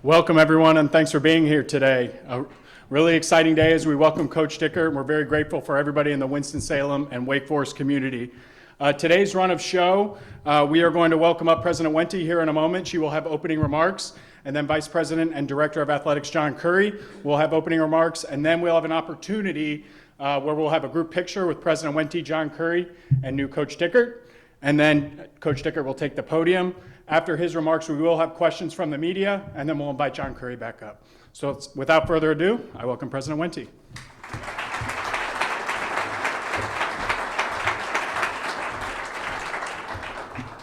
Welcome everyone, and thanks for being here today. A really exciting day as we welcome Coach Dickert, and we're very grateful for everybody in the Winston-Salem and Wake Forest community. Today's run of show, we are going to welcome up President Wente here in a moment. She will have opening remarks, and then Vice President and Director of Athletics John Curry will have opening remarks, and then we'll have an opportunity where we'll have a group picture with President Wente, John Curry, and new Coach Dickert, and then Coach Dickert will take the podium. After his remarks, we will have questions from the media, and then we'll invite John Curry back up. So without further ado, I welcome President Wente.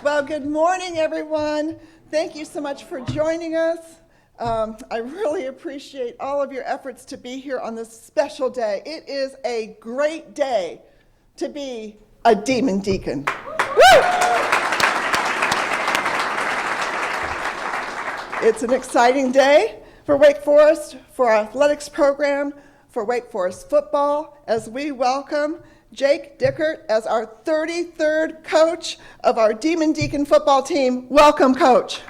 Well, good morning, everyone. Thank you so much for joining us. I really appreciate all of your efforts to be here on this special day. It is a great day to be a Demon Deacon. Woo! It's an exciting day for Wake Forest, for our athletics program, for Wake Forest football, as we welcome Jake Dickert as our 33rd coach of our Demon Deacon football team. Welcome, Coach.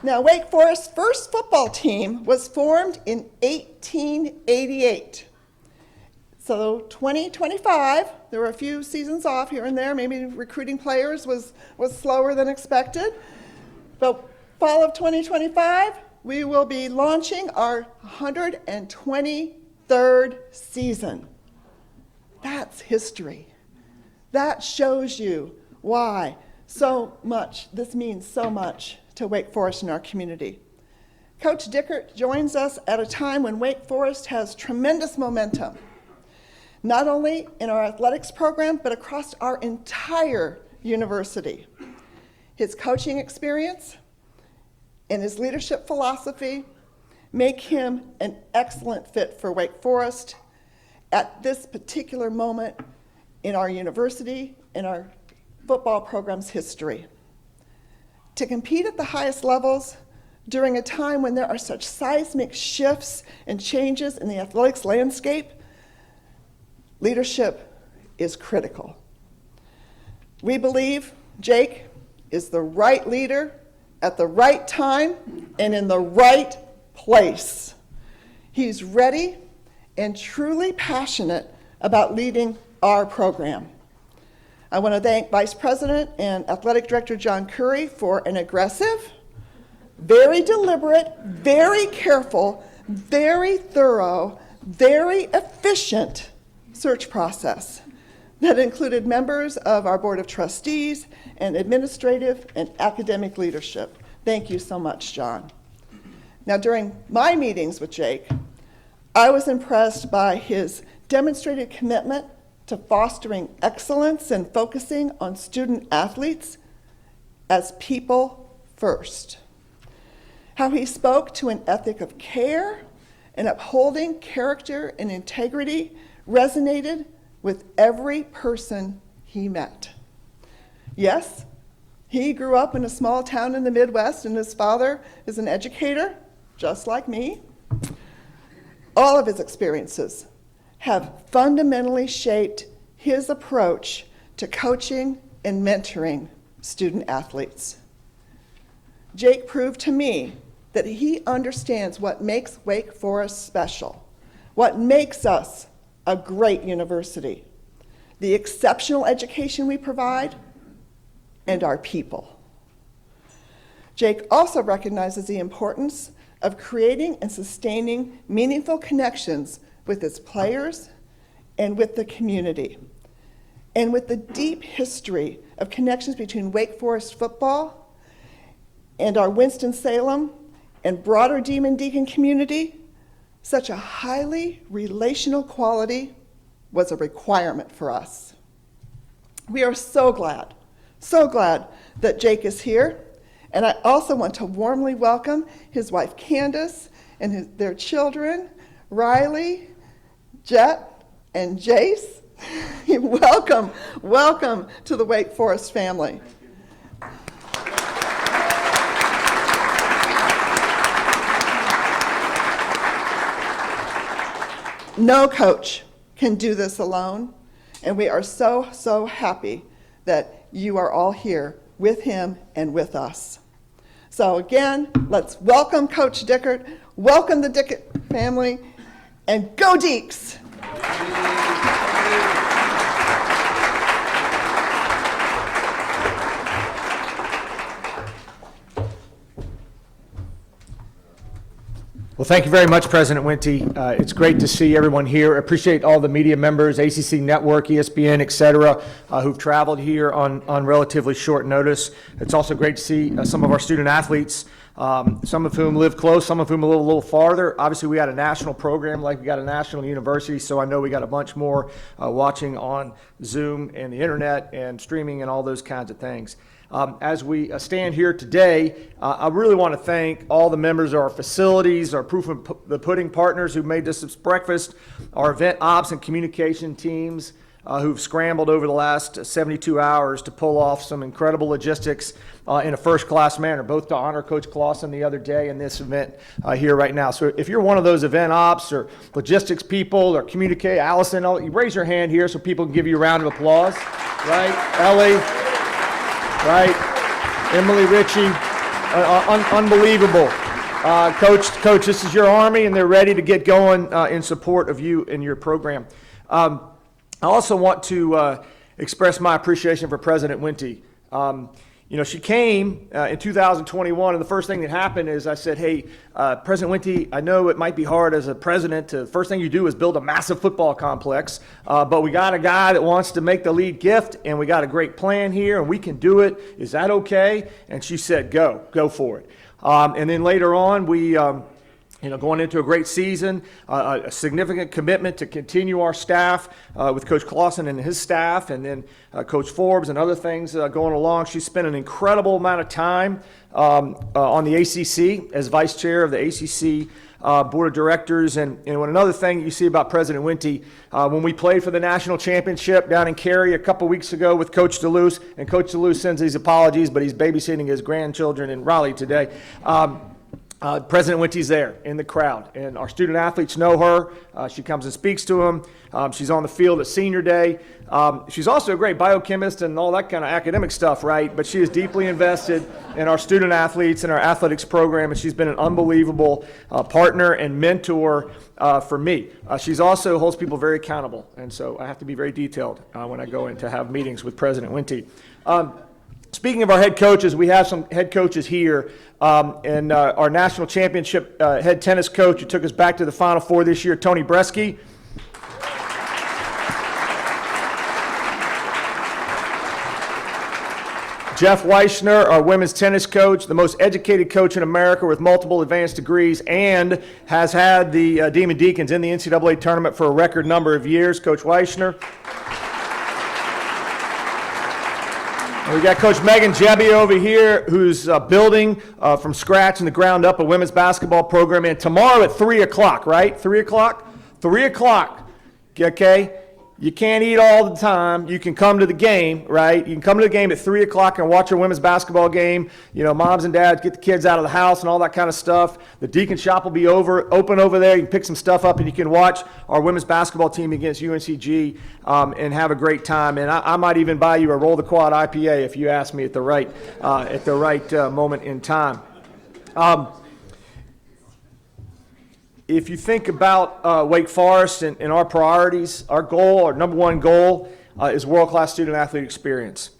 Now, Wake Forest's first football team was formed in 1888. So 2025, there were a few seasons off here and there. Maybe recruiting players was slower than expected. But fall of 2025, we will be launching our 123rd season. That's history. That shows you why this means so much to Wake Forest and our community. Coach Dickert joins us at a time when Wake Forest has tremendous momentum, not only in our athletics program, but across our entire university. His coaching experience and his leadership philosophy make him an excellent fit for Wake Forest at this particular moment in our university, in our football program's history. To compete at the highest levels during a time when there are such seismic shifts and changes in the athletics landscape, leadership is critical. We believe Jake is the right leader at the right time and in the right place. He's ready and truly passionate about leading our program. I want to thank Vice President and Athletic Director John Curry for an aggressive, very deliberate, very careful, very thorough, very efficient search process that included members of our Board of Trustees and administrative and academic leadership. Thank you so much, John. Now, during my meetings with Jake, I was impressed by his demonstrated commitment to fostering excellence and focusing on student athletes as people first. How he spoke to an ethic of care and upholding character and integrity resonated with every person he met. Yes, he grew up in a small town in the Midwest, and his father is an educator, just like me. All of his experiences have fundamentally shaped his approach to coaching and mentoring student athletes. Jake proved to me that he understands what makes Wake Forest special, what makes us a great university, the exceptional education we provide, and our people. Jake also recognizes the importance of creating and sustaining meaningful connections with its players and with the community. And with the deep history of connections between Wake Forest football and our Winston-Salem and broader Demon Deacon community, such a highly relational quality was a requirement for us. We are so glad that Jake is here. And I also want to warmly welcome his wife Candace and their children, Riley, Jet, and Jace. Welcome to the Wake Forest family. No coach can do this alone, and we are so happy that you are all here with him and with us. So again, let's welcome Coach Dickert, welcome the Dickert family, and go Deeks! Well, thank you very much, President Wente. It's great to see everyone here. Appreciate all the media members, ACC Network, ESPN, et cetera, who've traveled here on relatively short notice. It's also great to see some of our student athletes, some of whom live close, some of whom a little farther. Obviously, we got a national program like we got a national university, so I know we got a bunch more watching on Zoom and the internet and streaming and all those kinds of things. As we stand here today, I really want to thank all the members of our facilities, our Proof of the Pudding partners who made this breakfast, our event ops and communication teams who've scrambled over the last 72 hours to pull off some incredible logistics in a first-class manner, both to honor Coach Clausen the other day and this event here right now. So if you're one of those event ops or logistics people or communicate, Allison, you raise your hand here so people can give you a round of applause, right? Ellie. Right, Emily Ritchie, unbelievable. Coach, this is your Army, and they're ready to get going in support of you and your program. I also want to express my appreciation for President Wente. She came in 2021, and the first thing that happened is I said, hey, President Wente, I know it might be hard as a president the first thing you do is build a massive football complex, but we got a guy that wants to make the lead gift, and we got a great plan here, and we can do it. Is that okay? And she said, go for it. And then later on, we going into a great season, a significant commitment to continue our staff with Coach Clausen and his staff, and then Coach Forbes and other things going along. She spent an incredible amount of time on the ACC as vice chair of the ACC board of directors. And another thing you see about President Wente, when we played for the national championship down in Cary a couple weeks ago with Coach DeLuce, and Coach DeLuce sends these apologies, but he's babysitting his grandchildren in Raleigh today. President Wente's there in the crowd, and our student athletes know her. She comes and speaks to them. She's on the field at senior day. She's also a great biochemist and all that kind of academic stuff, right? But she is deeply invested in our student athletes and our athletics program, and she's been an unbelievable partner and mentor for me. She's also holds people very accountable, and so I have to be very detailed when I go in to have meetings with President Wente. Speaking of our head coaches, we have some head coaches here, and our national championship head tennis coach who took us back to the Final Four this year, Tony Bresky. Jeff Weichner, our women's tennis coach, the most educated coach in America with multiple advanced degrees, and has had the Demon Deacons in the NCAA tournament for a record number of years. Coach Weichner. We got Coach Megan Jebby over here, who's building from scratch and the ground up a women's basketball program. And tomorrow at 3 o'clock, right? 3 o'clock? 3 o'clock, okay? You can't eat all the time. You can come to the game, right? You can come to the game at 3 o'clock and watch a women's basketball game. You know, moms and dads get the kids out of the house and all that kind of stuff. The Deacon Shop will be open over there. You can pick some stuff up and you can watch our women's basketball team against UNCG and have a great time. And I might even buy you a Roll the Quad IPA if you ask me at the right moment in time. If you think about Wake Forest and our priorities, our goal, our number one goal is world-class student-athlete experience.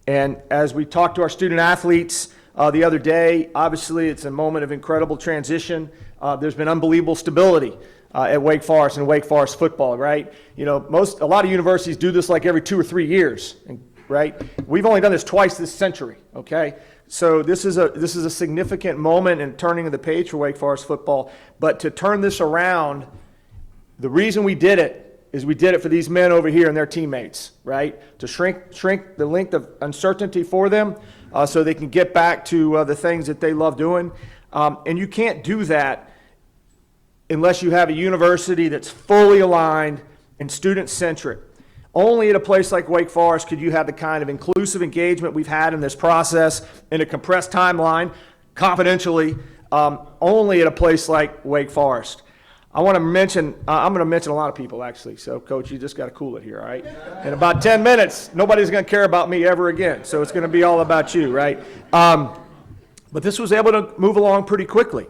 And as we talked to our student-athletes the other day, obviously it's a moment of incredible transition. There's been unbelievable stability at Wake Forest and Wake Forest football, right? You know, a lot of universities do this like every 2 or 3 years, right? We've only done this twice this century, okay? So this is a significant moment in turning of the page for Wake Forest football. But to turn this around, the reason we did it is we did it for these men over here and their teammates, right? To shrink the length of uncertainty for them so they can get back to the things that they love doing. And you can't do that unless you have a university that's fully aligned and student-centric. Only at a place like Wake Forest could you have the kind of inclusive engagement we've had in this process in a compressed timeline, confidentially, only at a place like Wake Forest. I want to mention, I'm going to mention a lot of people, actually. So, Coach, you just got to cool it here, all right? In about 10 minutes, nobody's going to care about me ever again. So it's going to be all about you, right? But this was able to move along pretty quickly.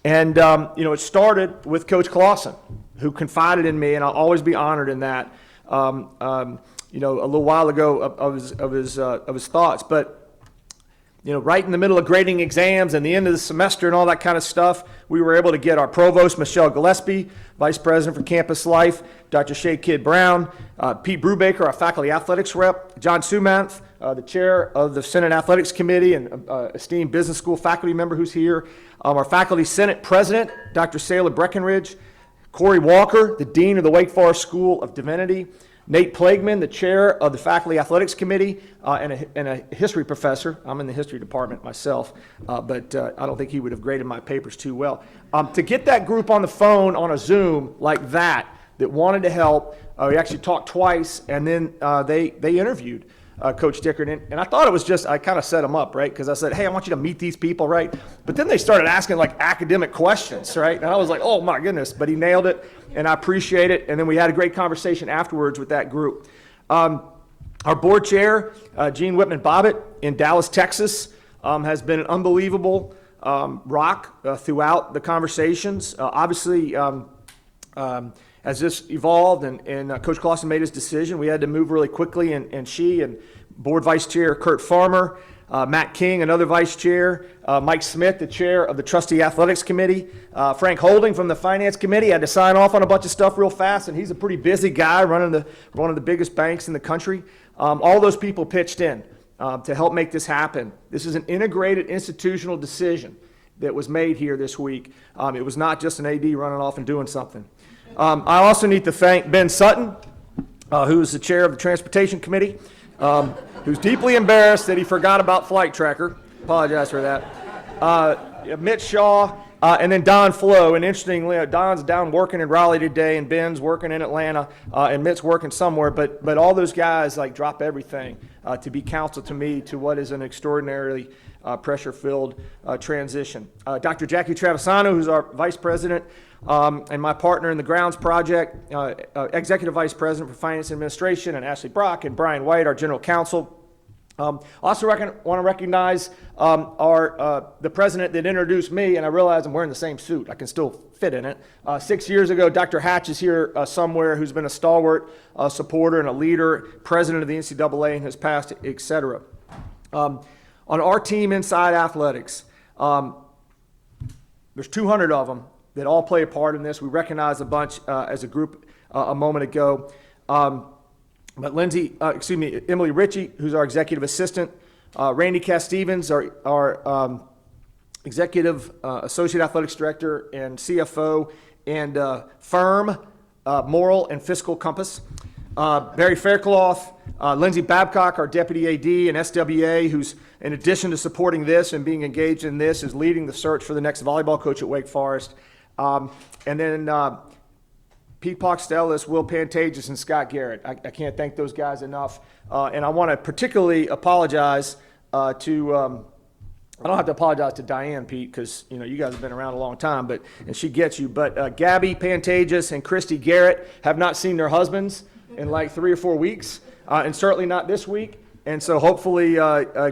And, it started with Coach Clausen, who confided in me, and I'll always be honored in that, a little while ago of his thoughts. But, right in the middle of grading exams and the end of the semester and all that kind of stuff, we were able to get our provost, Michelle Gillespie, vice president for campus life, Dr. Shay Kidd Brown, Pete Brubaker, our faculty athletics rep, John Sumanth, the chair of the Senate Athletics Committee and esteemed business school faculty member who's here, our faculty senate president, Dr. Sayla Breckenridge, Corey Walker, the dean of the Wake Forest School of Divinity, Nate Plagueman, the chair of the Faculty Athletics Committee, and a history professor. I'm in the history department myself, but I don't think he would have graded my papers too well. To get that group on the phone on a Zoom like that wanted to help, we actually talked twice, and then they interviewed Coach Dickert, and I thought it was just, I kind of set them up, right? Because I said, hey, I want you to meet these people, right? But then they started asking like academic questions, right? And I was like, oh my goodness, but he nailed it, and I appreciate it. And then we had a great conversation afterwards with that group. Our board chair, Gene Whitman-Bobbitt in Dallas, Texas, has been an unbelievable rock throughout the conversations. Obviously, as this evolved and Coach Clausen made his decision, we had to move really quickly, and she and board vice chair Kurt Farmer, Matt King, another vice chair, Mike Smith, the chair of the trustee athletics committee, Frank Holding from the finance committee had to sign off on a bunch of stuff real fast, and he's a pretty busy guy running one of the biggest banks in the country. All those people pitched in to help make this happen. This is an integrated institutional decision that was made here this week. It was not just an AD running off and doing something. I also need to thank Ben Sutton, who is the chair of the Transportation Committee, who's deeply embarrassed that he forgot about Flight Tracker. Apologize for that. Mitch Shaw, and then Don Flo. And interestingly, Don's down working in Raleigh today, and Ben's working in Atlanta, and Mitt's working somewhere. But all those guys drop everything to be counsel to me to what is an extraordinarily pressure-filled transition. Dr. Jackie Travisano, who's our vice president, and my partner in the Grounds Project, Executive Vice President for Finance and Administration, and Ashley Brock, and Brian White, our General Counsel. Also want to recognize the president that introduced me, and I realize I'm wearing the same suit. I can still fit in it. 6 years ago, Dr. Hatch is here somewhere, who's been a stalwart supporter and a leader, president of the NCAA in his past, et cetera. On our team inside athletics, there's 200 of them that all play a part in this. We recognize a bunch as a group a moment ago. But Emily Ritchie, who's our executive assistant, Randy Cass-Stevens, our executive associate athletics director and CFO, and firm moral and fiscal compass. Barry Faircloth, Lindsay Babcock, our deputy AD and SWA, who's in addition to supporting this and being engaged in this, is leading the search for the next volleyball coach at Wake Forest. And then Pete Poxtelis, Will Pantages, and Scott Garrett. I can't thank those guys enough. And I want to particularly apologize I don't have to apologize to Diane, Pete, because you guys have been around a long time, and she gets you. But Gabby Pantages and Christy Garrett have not seen their husbands in like 3 or 4 weeks, and certainly not this week. And so hopefully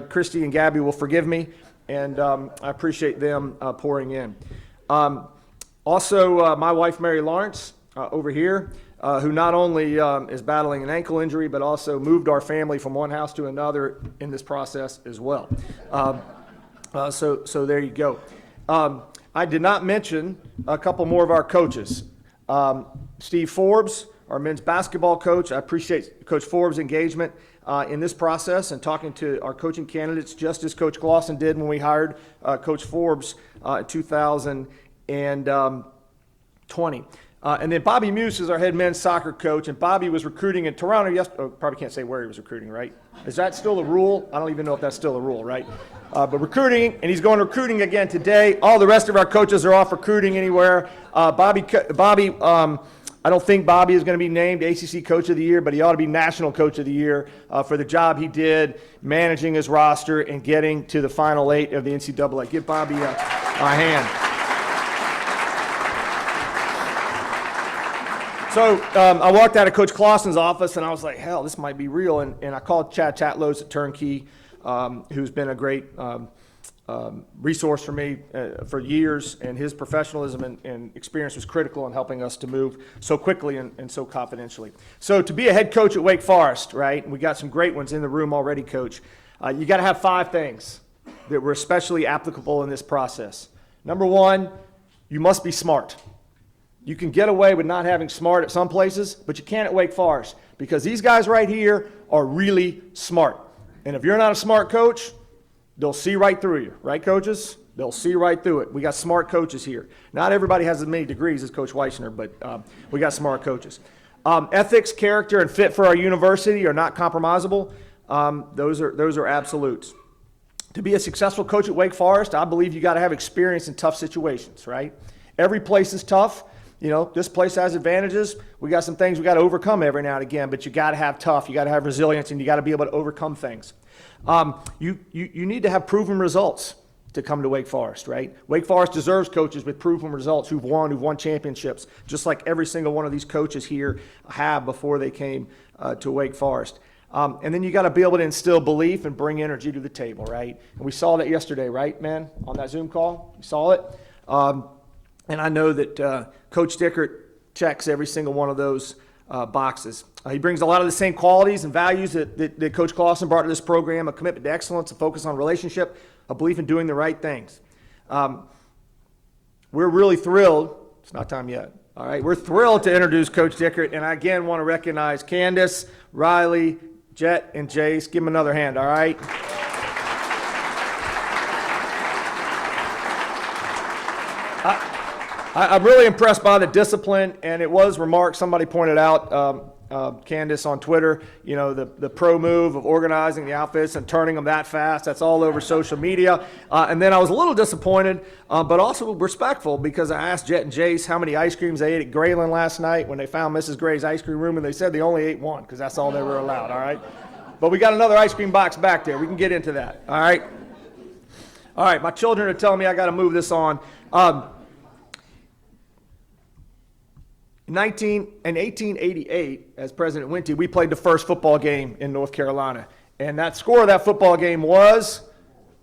Christy and Gabby will forgive me, and I appreciate them pouring in. Also, my wife, Mary Lawrence, over here, who not only is battling an ankle injury, but also moved our family from one house to another in this process as well. So there you go. I did not mention a couple more of our coaches. Steve Forbes, our men's basketball coach. I appreciate Coach Forbes' engagement in this process and talking to our coaching candidates, just as Coach Clausen did when we hired Coach Forbes in 2020. And then Bobby Muse is our head men's soccer coach, and Bobby was recruiting in Toronto probably can't say where he was recruiting, right? Is that still the rule? I don't even know if that's still the rule, right? But recruiting, and he's going recruiting again today. All the rest of our coaches are off recruiting anywhere. Bobby, I don't think Bobby is going to be named ACC Coach of the Year, but he ought to be National Coach of the Year for the job he did managing his roster and getting to the Final 8 of the NCAA. Give Bobby a hand. So I walked out of Coach Clausen's office, and I was like, hell, this might be real. And I called Chad Chatlos at Turnkey, who's been a great resource for me for years, and his professionalism and experience was critical in helping us to move so quickly and so confidentially. So to be a head coach at Wake Forest, right, and we got some great ones in the room already, Coach, you got to have 5 things that were especially applicable in this process. Number 1, you must be smart. You can get away with not having smart at some places, but you can't at Wake Forest, because these guys right here are really smart. And if you're not a smart coach, they'll see right through you, right, coaches? They'll see right through it. We got smart coaches here. Not everybody has as many degrees as Coach Weichner, but we got smart coaches. Ethics, character, and fit for our university are not compromisable. Those are absolutes. To be a successful coach at Wake Forest, I believe you got to have experience in tough situations, right? Every place is tough. You know, this place has advantages. We got some things we got to overcome every now and again, but you got to have tough. You got to have resilience, and you got to be able to overcome things. You need to have proven results to come to Wake Forest, right? Wake Forest deserves coaches with proven results who've won championships, just like every single one of these coaches here have before they came to Wake Forest. And then you got to be able to instill belief and bring energy to the table, right? And we saw that yesterday, right, man, on that Zoom call? You saw it? And I know that Coach Dickert checks every single one of those boxes. He brings a lot of the same qualities and values that Coach Clausen brought to this program: a commitment to excellence, a focus on relationship, a belief in doing the right things. We're really thrilled. It's not time yet. All right, we're thrilled to introduce Coach Dickert, and I again want to recognize Candace, Riley, Jet, and Jace. Give them another hand, all right? I'm really impressed by the discipline, and it was remarked, somebody pointed out, Candace on Twitter, you know, the pro move of organizing the outfits and turning them that fast. That's all over social media. And then I was a little disappointed, but also respectful, because I asked Jet and Jace how many ice creams they ate at Grayland last night when they found Mrs. Gray's ice cream room, and they said they only ate one, because that's all they were allowed, all right? But we got another ice cream box back there. We can get into that, all right? All right, my children are telling me I got to move this on. In 1888, as President Wente, we played the first football game in North Carolina. And that score of that football game was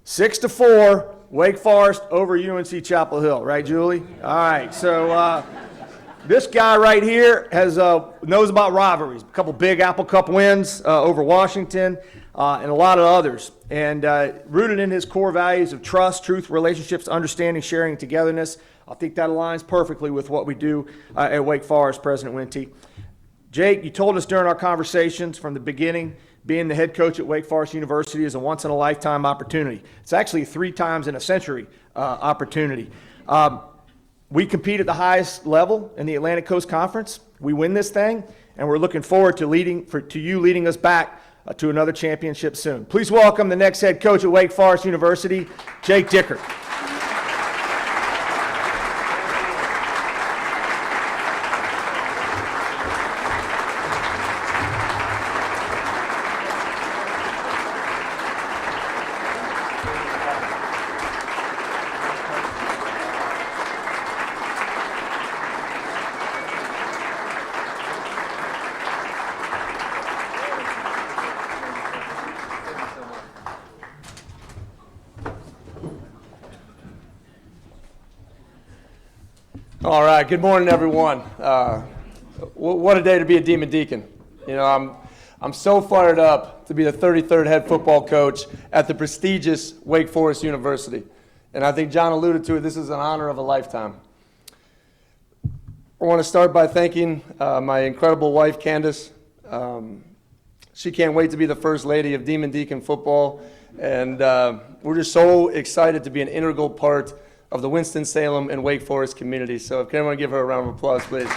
6-4, Wake Forest over UNC Chapel Hill. Right, Julie? All right, so this guy right here knows about rivalries. A couple big Apple Cup wins over Washington and a lot of others. And rooted in his core values of trust, truth, relationships, understanding, sharing, and togetherness. I think that aligns perfectly with what we do at Wake Forest, President Wente. Jake, you told us during our conversations from the beginning, being the head coach at Wake Forest University is a once-in-a-lifetime opportunity. It's actually 3 times in a century opportunity. We compete at the highest level in the Atlantic Coast Conference. We win this thing, and we're looking forward to you leading us back to another championship soon. Please welcome the next head coach at Wake Forest University, Jake Dickert. All right, good morning, everyone. What a day to be a Demon Deacon. You know, I'm so fired up to be the 33rd head football coach at the prestigious Wake Forest University. And I think John alluded to it, this is an honor of a lifetime. I want to start by thanking my incredible wife, Candace. She can't wait to be the first lady of Demon Deacon football. And we're just so excited to be an integral part of the Winston-Salem and Wake Forest community. So if anyone give her a round of applause, please.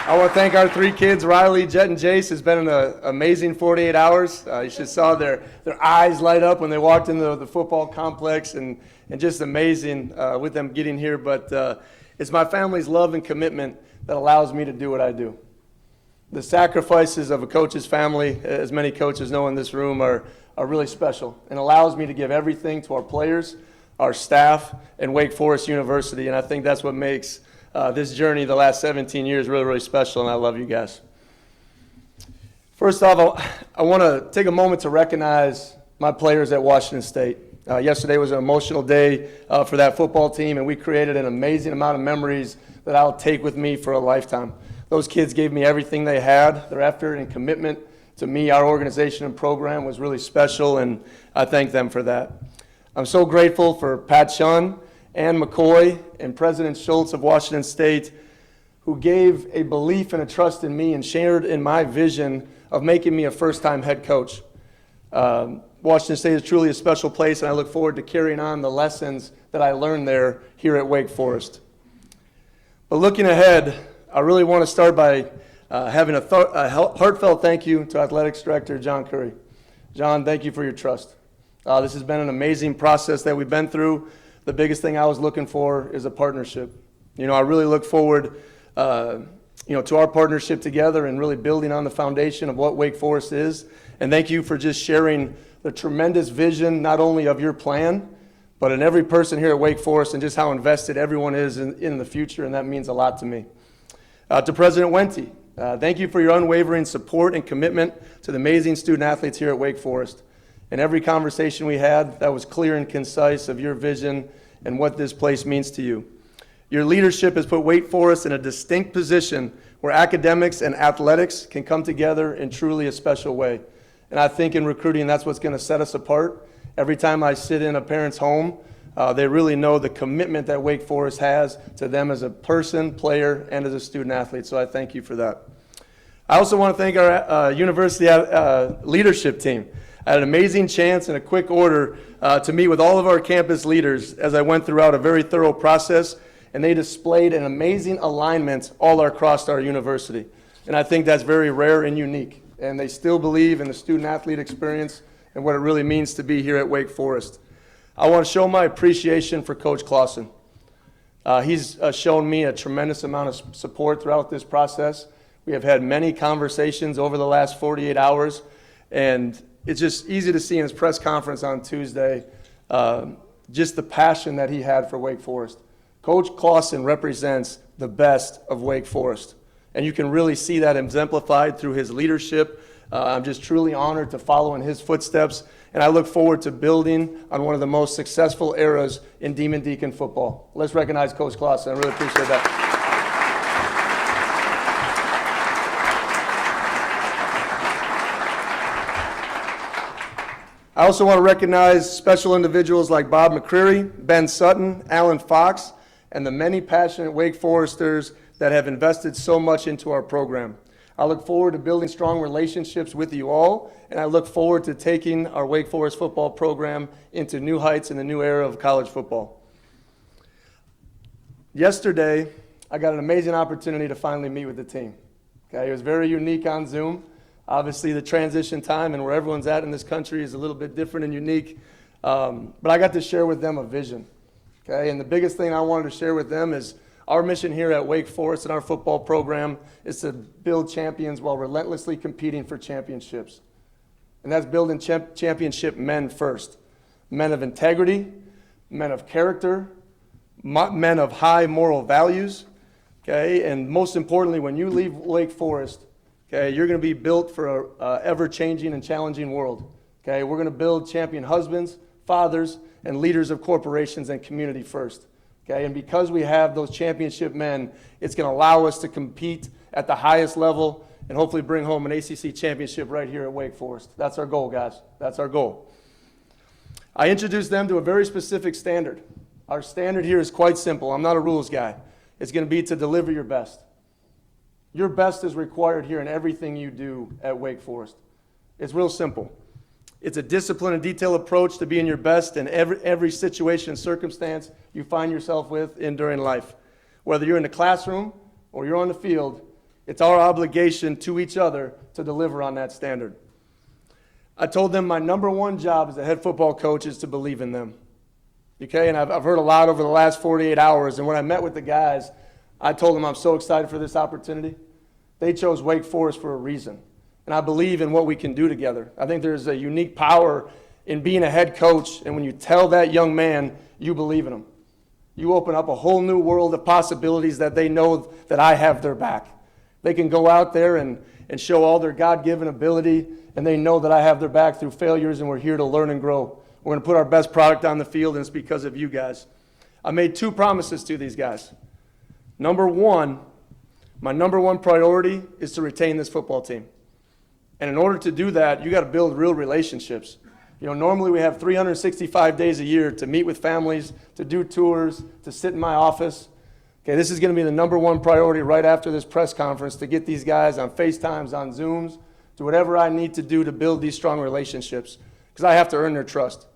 I want to thank our 3 kids, Riley, Jet, and Jace. It's been an amazing 48 hours. You should saw their eyes light up when they walked into the football complex, and just amazing with them getting here. But it's my family's love and commitment that allows me to do what I do. The sacrifices of a coach's family, as many coaches know in this room, are really special, and allows me to give everything to our players, our staff, and Wake Forest University. And I think that's what makes this journey the last 17 years really, really special, and I love you guys. First off, I want to take a moment to recognize my players at Washington State. Yesterday was an emotional day for that football team, and we created an amazing amount of memories that I'll take with me for a lifetime. Those kids gave me everything they had. Their effort and commitment to me, our organization and program, was really special, and I thank them for that. I'm so grateful for Pat Shunn, Ann McCoy, and President Schultz of Washington State, who gave a belief and a trust in me and shared in my vision of making me a first-time head coach. Washington State is truly a special place, and I look forward to carrying on the lessons that I learned there here at Wake Forest. But looking ahead, I really want to start by having a heartfelt thank you to Athletics Director John Curry. John, thank you for your trust. This has been an amazing process that we've been through. The biggest thing I was looking for is a partnership. I really look forward to our partnership together and really building on the foundation of what Wake Forest is. And thank you for just sharing the tremendous vision, not only of your plan, but in every person here at Wake Forest, and just how invested everyone is in the future, and that means a lot to me. To President Wente, thank you for your unwavering support and commitment to the amazing student athletes here at Wake Forest. In every conversation we had, that was clear and concise of your vision and what this place means to you. Your leadership has put Wake Forest in a distinct position where academics and athletics can come together in truly a special way. And I think in recruiting, that's what's going to set us apart. Every time I sit in a parent's home, they really know the commitment that Wake Forest has to them as a person, player, and as a student athlete. So I thank you for that. I also want to thank our university leadership team. I had an amazing chance in a quick order to meet with all of our campus leaders as I went throughout a very thorough process, and they displayed an amazing alignment all across our university. And I think that's very rare and unique. And they still believe in the student-athlete experience and what it really means to be here at Wake Forest. I want to show my appreciation for Coach Clausen. He's shown me a tremendous amount of support throughout this process. We have had many conversations over the last 48 hours, and it's just easy to see in his press conference on Tuesday just the passion that he had for Wake Forest. Coach Clausen represents the best of Wake Forest, and you can really see that exemplified through his leadership. I'm just truly honored to follow in his footsteps, and I look forward to building on one of the most successful eras in Demon Deacon football. Let's recognize Coach Clausen. I really appreciate that. I also want to recognize special individuals like Bob McCreary, Ben Sutton, Alan Fox, and the many passionate Wake Foresters that have invested so much into our program. I look forward to building strong relationships with you all, and I look forward to taking our Wake Forest football program into new heights in the new era of college football. Yesterday, I got an amazing opportunity to finally meet with the team. Okay, it was very unique on Zoom. Obviously, the transition time and where everyone's at in this country is a little bit different and unique, but I got to share with them a vision. Okay, and the biggest thing I wanted to share with them is our mission here at Wake Forest and our football program is to build champions while relentlessly competing for championships. And that's building championship men first. Men of integrity, men of character, men of high moral values. Okay, and most importantly, when you leave Wake Forest, okay, you're going to be built for an ever-changing and challenging world. Okay, we're going to build champion husbands, fathers, and leaders of corporations and community first. Okay, and because we have those championship men, it's going to allow us to compete at the highest level and hopefully bring home an ACC championship right here at Wake Forest. That's our goal, guys. That's our goal. I introduced them to a very specific standard. Our standard here is quite simple. I'm not a rules guy. It's going to be to deliver your best. Your best is required here in everything you do at Wake Forest. It's real simple. It's a disciplined and detailed approach to being your best in every situation and circumstance you find yourself in during life. Whether you're in the classroom or you're on the field, it's our obligation to each other to deliver on that standard. I told them my number one job as a head football coach is to believe in them. Okay, and I've heard a lot over the last 48 hours, and when I met with the guys, I told them I'm so excited for this opportunity. They chose Wake Forest for a reason. And I believe in what we can do together. I think there's a unique power in being a head coach, and when you tell that young man, you believe in them. You open up a whole new world of possibilities that they know that I have their back. They can go out there and show all their God-given ability, and they know that I have their back through failures, and we're here to learn and grow. We're going to put our best product on the field, and it's because of you guys. I made 2 promises to these guys. Number one, my number one priority is to retain this football team. And in order to do that, you got to build real relationships. Normally we have 365 days a year to meet with families, to do tours, to sit in my office. Okay, this is going to be the number one priority right after this press conference, to get these guys on FaceTimes, on Zooms, do whatever I need to do to build these strong relationships, because I have to earn their trust.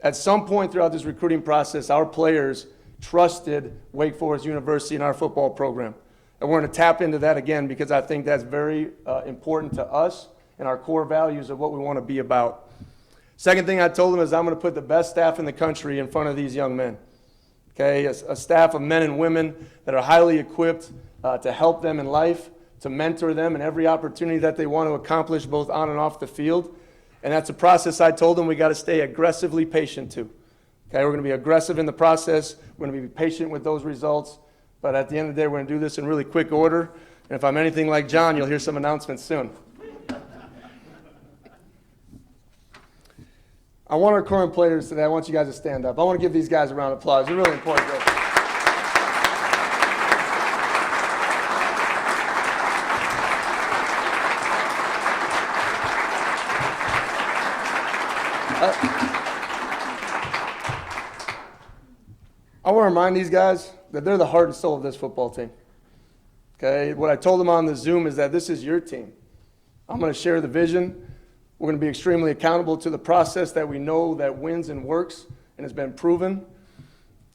At some point throughout this recruiting process, our players trusted Wake Forest University and our football program. And we're going to tap into that again, because I think that's very important to us and our core values of what we want to be about. Second thing I told them is I'm going to put the best staff in the country in front of these young men. Okay, a staff of men and women that are highly equipped to help them in life, to mentor them in every opportunity that they want to accomplish both on and off the field. And that's a process I told them we got to stay aggressively patient to. Okay, we're going to be aggressive in the process. We're going to be patient with those results. But at the end of the day, we're going to do this in really quick order. And if I'm anything like John, you'll hear some announcements soon. I want our current players today, I want you guys to stand up. I want to give these guys a round of applause. They're really important. I want to remind these guys that they're the heart and soul of this football team. Okay, what I told them on the Zoom is that this is your team. I'm going to share the vision. We're going to be extremely accountable to the process that we know that wins and works and has been proven.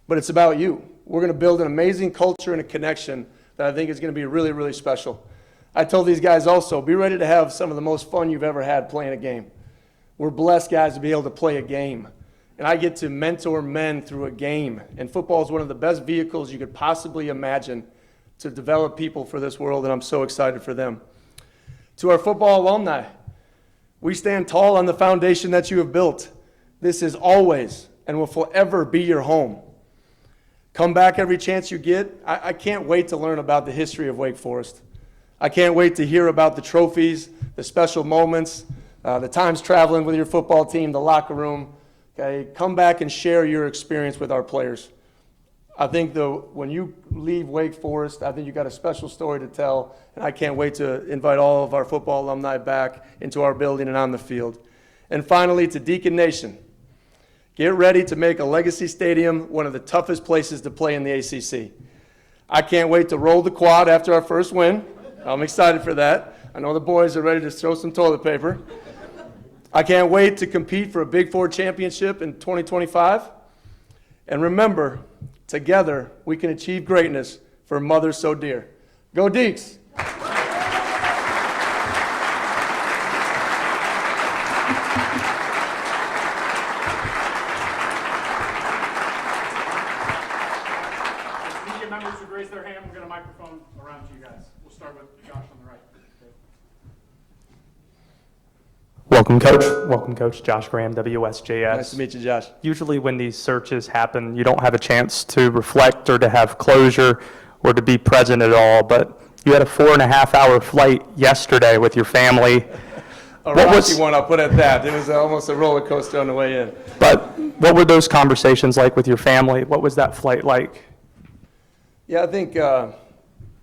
But it's about you. We're going to build an amazing culture and a connection that I think is going to be really, really special. I told these guys also, be ready to have some of the most fun you've ever had playing a game. We're blessed, guys, to be able to play a game. And I get to mentor men through a game. And football is one of the best vehicles you could possibly imagine to develop people for this world, and I'm so excited for them. To our football alumni, we stand tall on the foundation that you have built. This is always and will forever be your home. Come back every chance you get. I can't wait to learn about the history of Wake Forest. I can't wait to hear about the trophies, the special moments, the times traveling with your football team, the locker room. Okay, come back and share your experience with our players. I think when you leave Wake Forest, I think you got a special story to tell, and I can't wait to invite all of our football alumni back into our building and on the field. And finally, to Deacon Nation, get ready to make a Legacy Stadium one of the toughest places to play in the ACC. I can't wait to roll the quad after our first win. I'm excited for that. I know the boys are ready to throw some toilet paper. I can't wait to compete for a Big Four championship in 2025. And remember, together, we can achieve greatness for a mother so dear. Go Deeks! Media members would raise their hand. We'll get a microphone around to you guys. We'll start with Josh on the right. Welcome, Coach. Welcome, Coach. Josh Graham, WSJS. Nice to meet you, Josh. Usually when these searches happen, you don't have a chance to reflect or to have closure or to be present at all, but you had a 4.5-hour flight yesterday with your family. A rocky one, I'll put it at that. It was almost a roller coaster on the way in. But what were those conversations like with your family? What was that flight like? Yeah, I think,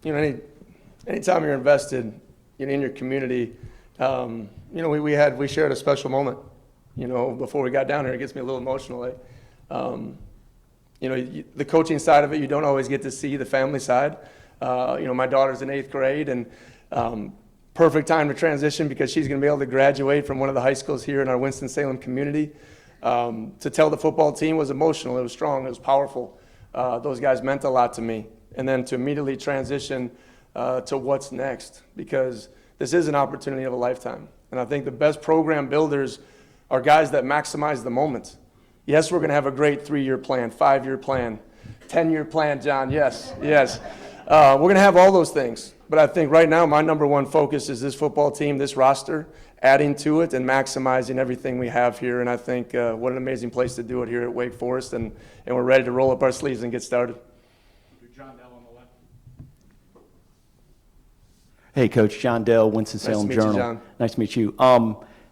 anytime you're invested in your community, we shared a special moment, before we got down here. It gets me a little emotional. The coaching side of it, you don't always get to see the family side. My daughter's in 8th grade, and perfect time to transition because she's going to be able to graduate from one of the high schools here in our Winston-Salem community. To tell the football team was emotional. It was strong. It was powerful. Those guys meant a lot to me. And then to immediately transition to what's next, because this is an opportunity of a lifetime. And I think the best program builders are guys that maximize the moment. Yes, we're going to have a great 3-year plan, 5-year plan, 10-year plan, John. Yes. We're going to have all those things. But I think right now my number one focus is this football team, this roster, adding to it and maximizing everything we have here. And I think what an amazing place to do it here at Wake Forest, and we're ready to roll up our sleeves and get started. John Dell on the left. Hey, Coach, John Dell, Winston-Salem Nice to meet you, Journal. John. Nice to meet you.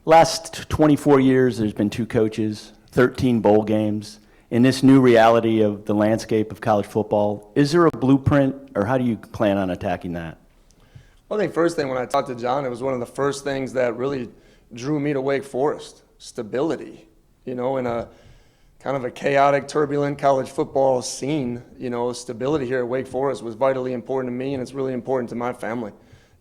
Last 24 years, there's been 2 coaches, 13 bowl games. In this new reality of the landscape of college football, is there a blueprint, or how do you plan on attacking that? Well, I think first thing when I talked to John, it was one of the first things that really drew me to Wake Forest, stability. You know, in a kind of a chaotic, turbulent college football scene, you know, stability here at Wake Forest was vitally important to me, and it's really important to my family.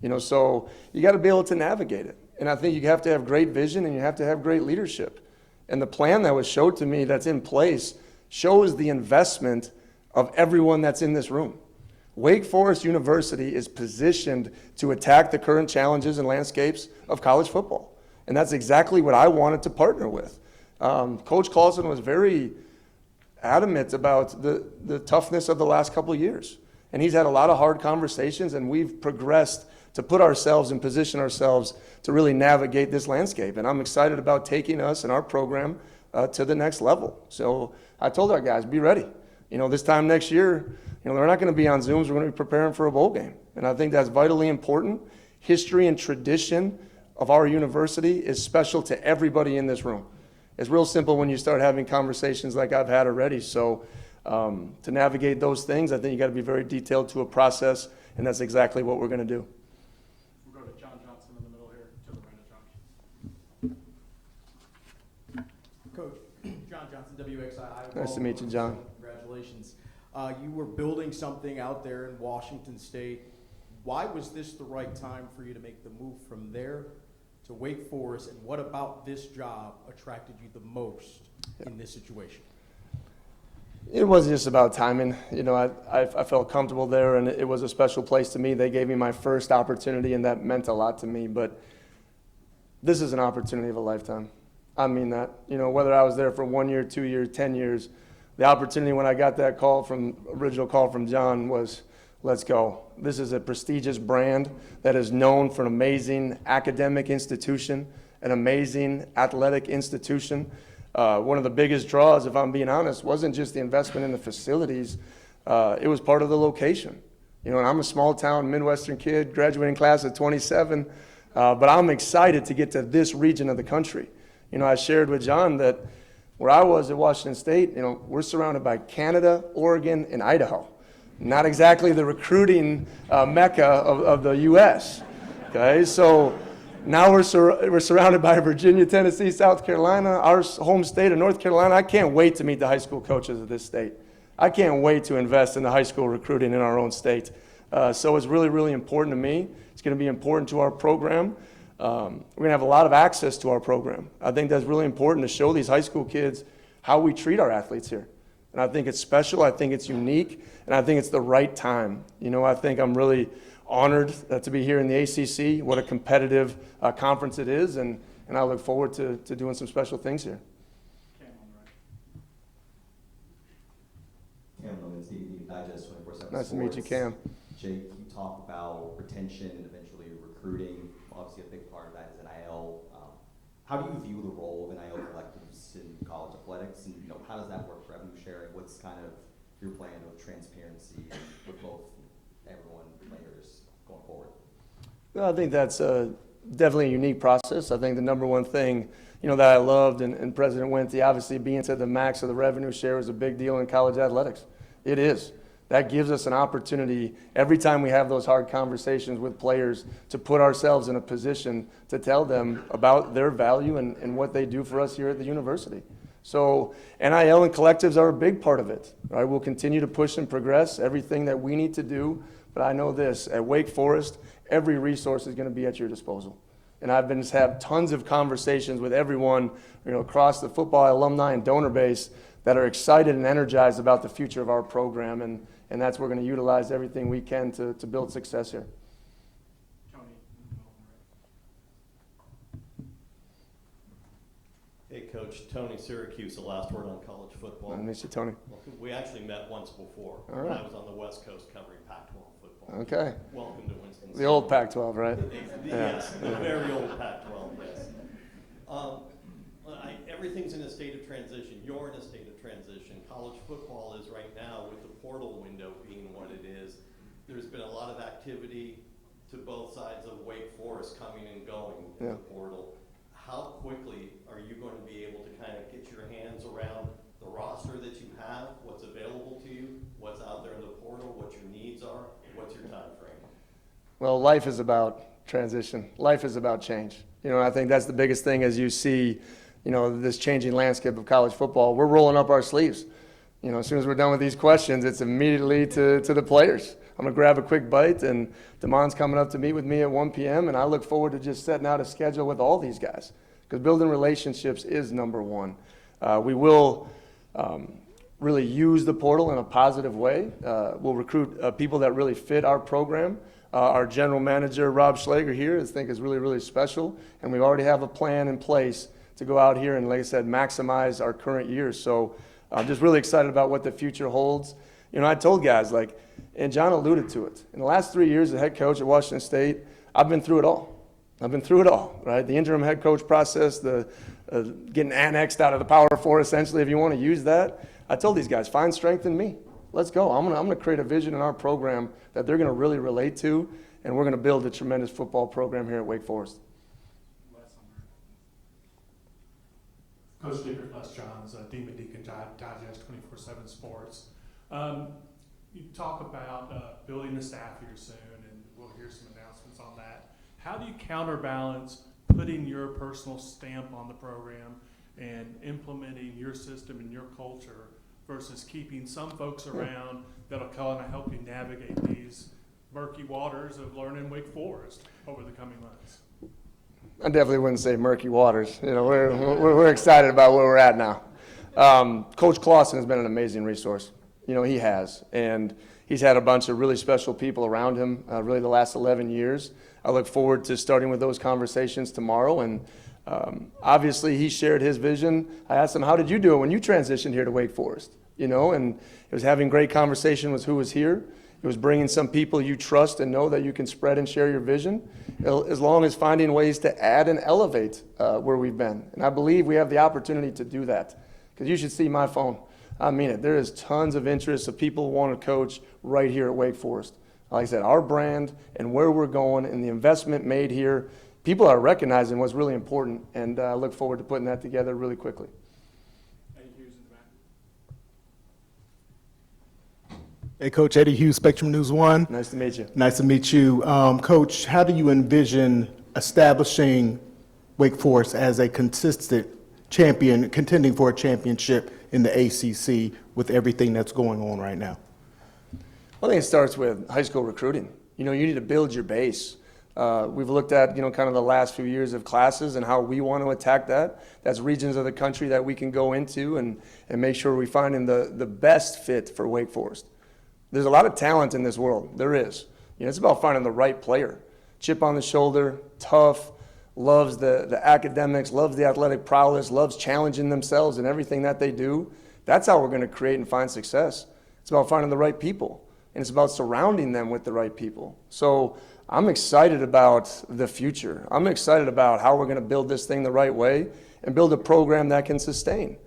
You know, so you got to be able to navigate it. And I think you have to have great vision and you have to have great leadership. And the plan that was showed to me that's in place shows the investment of everyone that's in this room. Wake Forest University is positioned to attack the current challenges and landscapes of college football. And that's exactly what I wanted to partner with. Coach Clausen was very adamant about the toughness of the last couple of years. And he's had a lot of hard conversations, and we've progressed to put ourselves and position ourselves to really navigate this landscape. And I'm excited about taking us and our program to the next level. So I told our guys, be ready. You know, this time next year, you know, they're not going to be on Zooms. We're going to be preparing for a bowl game. And I think that's vitally important. History and tradition of our university is special to everybody in this room. It's real simple when you start having conversations like I've had already. So to navigate those things, I think you got to be very detailed to a process, and that's exactly what we're going to do. We'll go to John Johnson in the middle here, to the right of John. Coach, John Johnson, WXI. Nice to meet you, John. Congratulations. You were building something out there in Washington State. Why was this the right time for you to make the move from there to Wake Forest, and what about this job attracted you the most in this situation? It wasn't just about timing. You know, I felt comfortable there, and it was a special place to me. They gave me my first opportunity, and that meant a lot to me. But this is an opportunity of a lifetime. I mean that. You know, whether I was there for 1 year, 2 years, 10 years, the opportunity when I got that original call from John was, let's go. This is a prestigious brand that is known for an amazing academic institution, an amazing athletic institution. One of the biggest draws, if I'm being honest, wasn't just the investment in the facilities. It was part of the location. You know, and I'm a small town Midwestern kid, graduating class of 27, but I'm excited to get to this region of the country. You know, I shared with John that where I was at Washington State, you know, we're surrounded by Canada, Oregon, and Idaho. Not exactly the recruiting mecca of the U.S. Okay, so now we're surrounded by Virginia, Tennessee, South Carolina, our home state of North Carolina. I can't wait to meet the high school coaches of this state. I can't wait to invest in the high school recruiting in our own state. So it's really, really important to me. It's going to be important to our program. We're going to have a lot of access to our program. I think that's really important to show these high school kids how we treat our athletes here. And I think it's special, I think it's unique, and I think it's the right time. You know, I think I'm really honored to be here in the ACC, what a competitive conference it is, and I look forward to doing some special things here. Cam on the right. Cam Logan, TV Digest 24/7 Nice to meet you, Cam. Jake, you talk about retention and eventually recruiting. Obviously, a big part of that is NIL. How do you view the role of NIL collectives in college athletics, and how does that work for revenue sharing? What's kind of your plan of transparency with both everyone, players, going forward? Well, I think that's definitely a unique process. I think the number one thing, that I loved, and President Wente, obviously being to the max of the revenue share is a big deal in college athletics. It is. That gives us an opportunity every time we have those hard conversations with players to put ourselves in a position to tell them about their value and what they do for us here at the university. So NIL and collectives are a big part of it. Right? We'll continue to push and progress everything that we need to do. But I know this, at Wake Forest, every resource is going to be at your disposal. And I've been have tons of conversations with everyone across the football alumni and donor base that are excited and energized about the future of our program. And that's where we're going to utilize everything we can to build success here. Tony. Hey, Coach Tony Syracuse, the last word on college football. Nice to meet you, Tony. Well, we actually met once before All when right. I was on the West Coast covering Pac-12 football. Okay. Welcome to Winston. The old Pac-12, right? Yes, the very old Pac-12, yes. Everything's in a state of transition. You're in a state of transition. College football is right now, with the portal window being what it is. There's been a lot of activity to both sides of Wake Forest coming and going in the portal. How quickly are you going to be able to kind of get your hands around the roster that you have, what's available to you, what's out there in the portal, what your needs are, and what's your time frame? Well, life is about transition. Life is about change. I think that's the biggest thing as you see, this changing landscape of college football. We're rolling up our sleeves. As soon as we're done with these questions, it's immediately to the players. I'm going to grab a quick bite, and Damon's coming up to meet with me at 1 p.m., and I look forward to just setting out a schedule with all these guys, because building relationships is number one. We will really use the portal in a positive way. We'll recruit people that really fit our program. Our general manager, Rob Schlager, here, I think is really, really special, and we already have a plan in place to go out here and, like I said, maximize our current years. So I'm just really excited about what the future holds. I told guys, and John alluded to it, in the last 3 years as head coach at Washington State, I've been through it all. Right? The interim head coach process, the getting annexed out of the Power Four, essentially, if you want to use that. I told these guys, find strength in me. Let's go. I'm gonna create a vision in our program that they're gonna really relate to, and we're gonna build a tremendous football program here at Wake Forest. Coach Dickert, Les Johns, Demon Deacon Digest 24/7 Sports. You talk about building the staff here soon, and we'll hear some announcements on that. How do you counterbalance putting your personal stamp on the program and implementing your system and your culture versus keeping some folks around that'll kind of help you navigate these murky waters of learning Wake Forest over the coming months? I definitely wouldn't say murky waters. We're excited about where we're at now. Coach Clausen has been an amazing resource. He has, and he's had a bunch of really special people around him really the last 11 years. I look forward to starting with those conversations tomorrow, and obviously he shared his vision. I asked him, how did you do it when you transitioned here to Wake Forest? And it was having great conversation with who was here. It was bringing some people you trust and know that you can spread and share your vision, as long as finding ways to add and elevate where we've been. And I believe we have the opportunity to do that, because you should see my phone. I mean it. There is tons of interest of people who want to coach right here at Wake Forest. Like I said, our brand and where we're going and the investment made here, people are recognizing what's really important, and I look forward to putting that together really quickly. Hey, Coach, Eddie Hughes, Spectrum News 1. Nice to meet you. Nice to meet you. Coach, how do you envision establishing Wake Forest as a consistent champion, contending for a championship in the ACC with everything that's going on right now? Well, I think it starts with high school recruiting. You need to build your base. We've looked at, kind of the last few years of classes and how we want to attack that. That's regions of the country that we can go into and make sure we find in the best fit for Wake Forest. There's a lot of talent in this world. There is. It's about finding the right player. Chip on the shoulder, tough, loves the academics, loves the athletic prowess, loves challenging themselves in everything that they do. That's how we're going to create and find success. It's about finding the right people, and it's about surrounding them with the right people. So I'm excited about the future. I'm excited about how we're going to build this thing the right way and build a program that can sustain.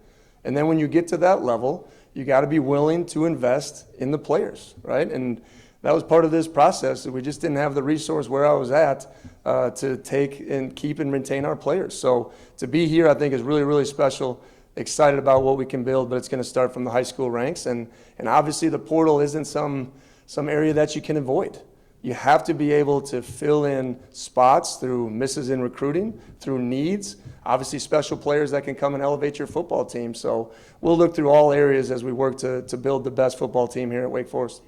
And then when you get to that level, you got to be willing to invest in the players, right? And that was part of this process. We just didn't have the resource where I was at to take and keep and retain our players. So to be here, I think, is really, really special. Excited about what we can build, but it's going to start from the high school ranks. And obviously the portal isn't some area that you can avoid. You have to be able to fill in spots through misses in recruiting, through needs, obviously special players that can come and elevate your football team. So we'll look through all areas as we work to build the best football team here at Wake Forest.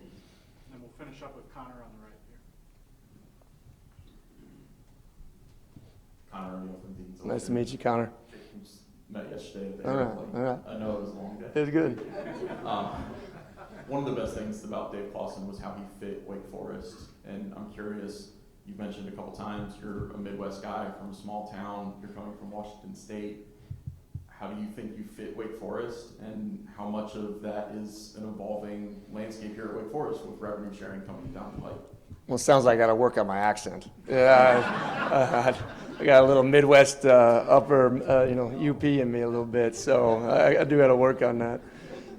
And we'll finish up with Connor on the right here. Connor O'Neill from Dean's. Nice to meet you, Connor. Met yesterday at the All right, airplane. all right. I know it was a long day. It was good. One of the best things about Dave Clausen was how he fit Wake Forest. And I'm curious, you've mentioned a couple times you're a Midwest guy from a small town, you're coming from Washington State. how do you think you fit Wake Forest, and how much of that is an evolving landscape here at Wake Forest with revenue sharing coming down the pipe? Well, it sounds like I got to work on my accent. Yeah, I got a little Midwest upper, UP in me a little bit, so I do got to work on that.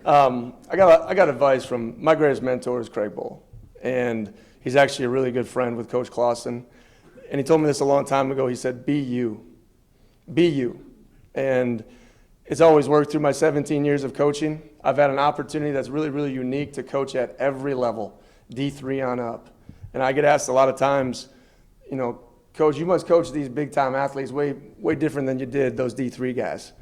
I got advice from my greatest mentor is Craig Bowl, and he's actually a really good friend with Coach Clausen. And he told me this a long time ago. He said, "Be you, be you," and it's always worked through my 17 years of coaching. I've had an opportunity that's really, really unique to coach at every level, D3 on up. And I get asked a lot of times, Coach, you must coach these big-time athletes way different than you did those D3 guys.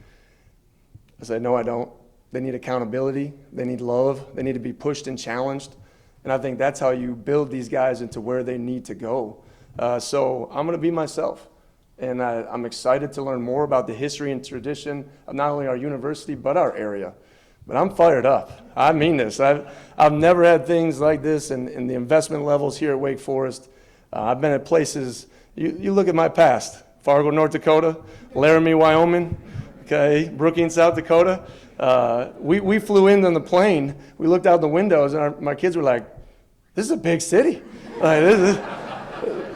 I said, no, I don't. They need accountability. They need love. They need to be pushed and challenged. And I think that's how you build these guys into where they need to go. So I'm going to be myself. And I'm excited to learn more about the history and tradition of not only our university, but our area. But I'm fired up. I mean this. I've never had things like this in the investment levels here at Wake Forest. I've been at places, you look at my past, Fargo, North Dakota, Laramie, Wyoming, okay, Brookings, South Dakota. We flew in on the plane. We looked out the windows, and my kids were like, this is a big city. Like,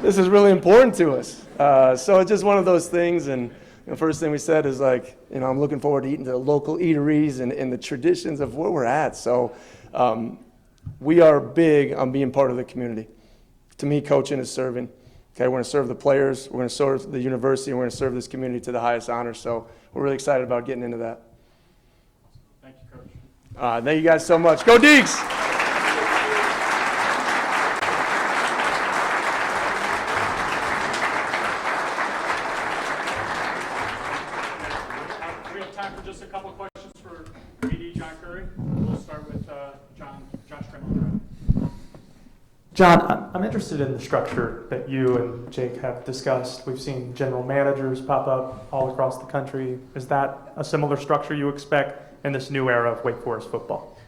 this is really important to us. So it's just one of those things. And the first thing we said is like, I'm looking forward to eating the local eateries and the traditions of where we're at. So we are big on being part of the community. To me, coaching is serving. Okay, we're going to serve the players, we're going to serve the university, and we're going to serve this community to the highest honor. So we're really excited about getting into that. Thank you, Coach. Thank you guys so much. Go Deeks! We have time for just a couple of questions for AD John Curry. We'll start with Josh Tremont. John, I'm interested in the structure that you and Jake have discussed. We've seen general managers pop up all across the country. Is that a similar structure you expect in this new era of Wake Forest football?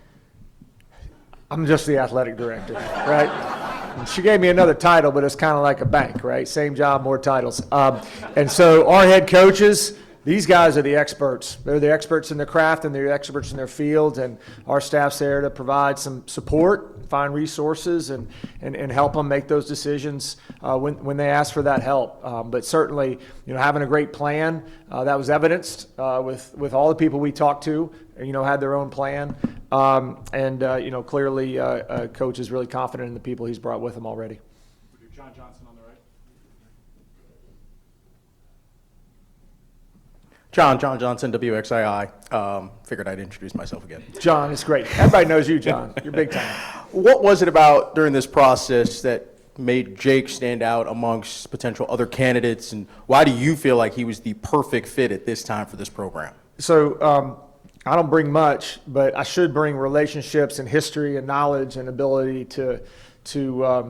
I'm just the athletic director, right? She gave me another title, but it's kind of like a bank, right? Same job, more titles. And so our head coaches, these guys are the experts. They're the experts in their craft and they're the experts in their field, and our staff's there to provide some support, find resources, and help them make those decisions when they ask for that help. But certainly, having a great plan, that was evidenced with all the people we talked to, had their own plan. Clearly, Coach is really confident in the people he's brought with him already. We'll do John Johnson on the right. John Johnson, WXII. Figured I'd introduce myself again. John, it's great. Everybody knows you, John. You're big time. What was it about during this process that made Jake stand out amongst potential other candidates, and why do you feel like he was the perfect fit at this time for this program? So I don't bring much, but I should bring relationships and history and knowledge and ability to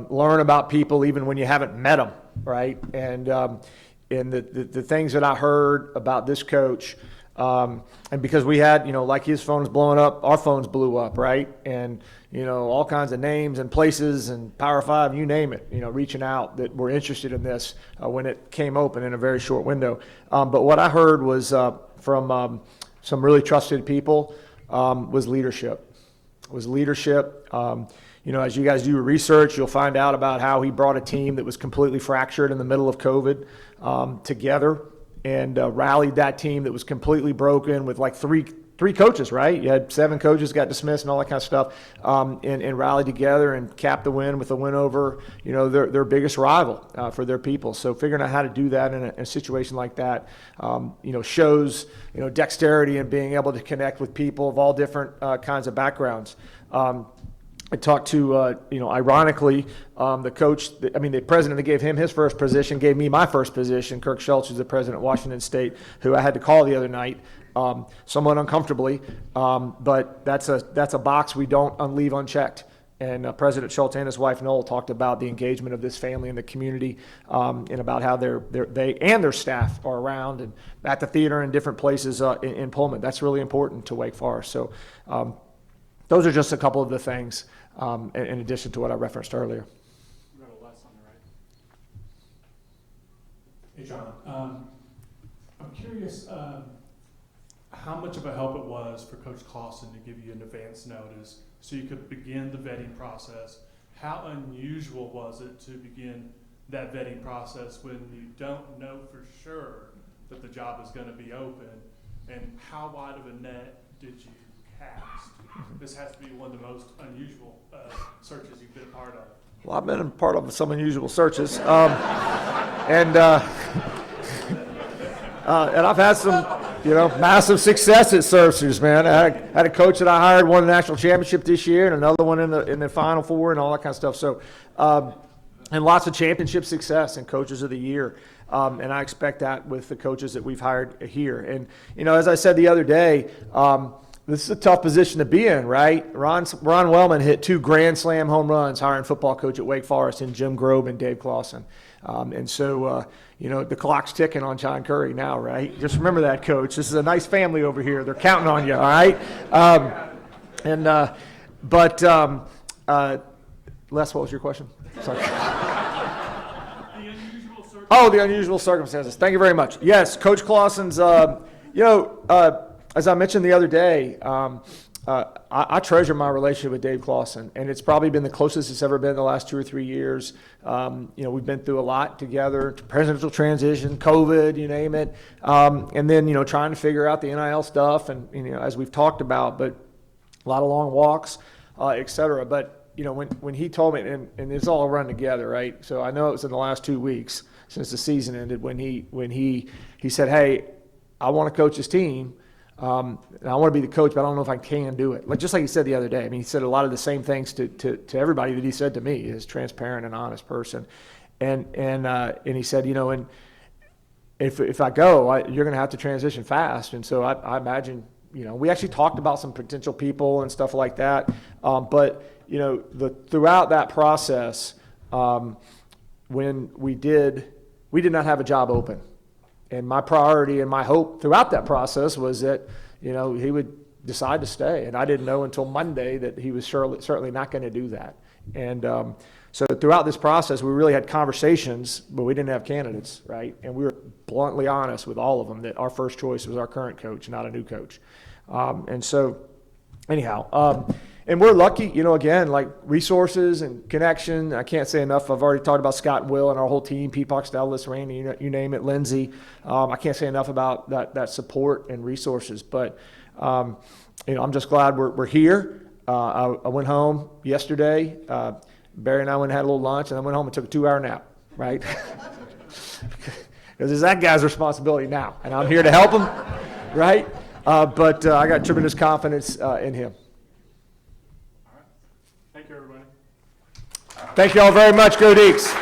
learn about people even when you haven't met them, right? And the things that I heard about this coach, and because we had, like his phone's blowing up, our phones blew up, right? And, all kinds of names and places and Power 5, you name it, reaching out that were interested in this when it came open in a very short window. But what I heard was from some really trusted people was leadership. As you guys do your research, you'll find out about how he brought a team that was completely fractured in the middle of COVID together and rallied that team that was completely broken with like three coaches, right? You had 7 coaches got dismissed and all that kind of stuff, and rallied together and capped the win with a win over, their biggest rival for their people. So figuring out how to do that in a situation like that, shows, dexterity and being able to connect with people of all different kinds of backgrounds. I talked to, ironically, the coach, the president that gave him his first position gave me my first position, Kirk Schultz, who's the president of Washington State, who I had to call the other night, somewhat uncomfortably, but that's a box we don't leave unchecked. And President Schultz and his wife Noel talked about the engagement of this family in the community, and about how they and their staff are around and at the theater and different places in Pullman. That's really important to Wake Forest. So those are just a couple of the things. In addition to what I referenced earlier. We'll go to Les on the right. Hey, John. I'm curious, how much of a help it was for Coach Clausen to give you an advance notice so you could begin the vetting process. How unusual was it to begin that vetting process when you don't know for sure that the job is going to be open? And how wide of a net did you cast? This has to be one of the most unusual searches you've been a part of. Well, I've been a part of some unusual searches. And I've had some, massive success at searches, man. I had a coach that I hired, won the national championship this year, and another one in the Final Four and all that kind of stuff. So, and lots of championship success and coaches of the year. And I expect that with the coaches that we've hired here. And, as I said the other day, this is a tough position to be in, right? Ron Wellman hit 2 Grand Slam home runs hiring football coach at Wake Forest in Jim Grobe and Dave Clausen. And so, the clock's ticking on John Curry now, right? Just remember that, Coach. This is a nice family over here. They're counting on you, all right? Les, what was your question? Sorry. The unusual circumstances. Thank you very much. Yes, Coach Clausen's, as I mentioned the other day, I treasure my relationship with Dave Clausen, and it's probably been the closest it's ever been in the last 2 or 3 years. We've been through a lot together, presidential transition, COVID, you name it, and then, trying to figure out the NIL stuff, and, as we've talked about, but a lot of long walks, et cetera. But, when he told me, and it's all run together, right? So I know it was in the last 2 weeks since the season ended when he said, hey, I want to coach this team. And I want to be the coach, but I don't know if I can do it. Just like he said the other day. I mean, he said a lot of the same things to everybody that he said to me. He's a transparent and honest person. And he said, and if I go, you're going to have to transition fast. And so I imagine, we actually talked about some potential people and stuff like that. But, throughout that process, when we did not have a job open. And my priority and my hope throughout that process was that, he would decide to stay. And I didn't know until Monday that he was certainly not going to do that. And so throughout this process, we really had conversations, but we didn't have candidates, right? And we were bluntly honest with all of them that our first choice was our current coach, not a new coach. And so anyhow, and we're lucky, again, like resources and connection. I can't say enough. I've already talked about Scott and Will and our whole team, Pete Poxtelis, Randy, you name it, Lindsay. I can't say enough about that support and resources. But, I'm just glad we're here. I went home yesterday. Barry and I went and had a little lunch, and I went home and took a 2-hour nap, right? Because it's that guy's responsibility now, and I'm here to help him, right? But I got tremendous confidence in him. Thank you, everybody. Thank you all very much. Go Deeks.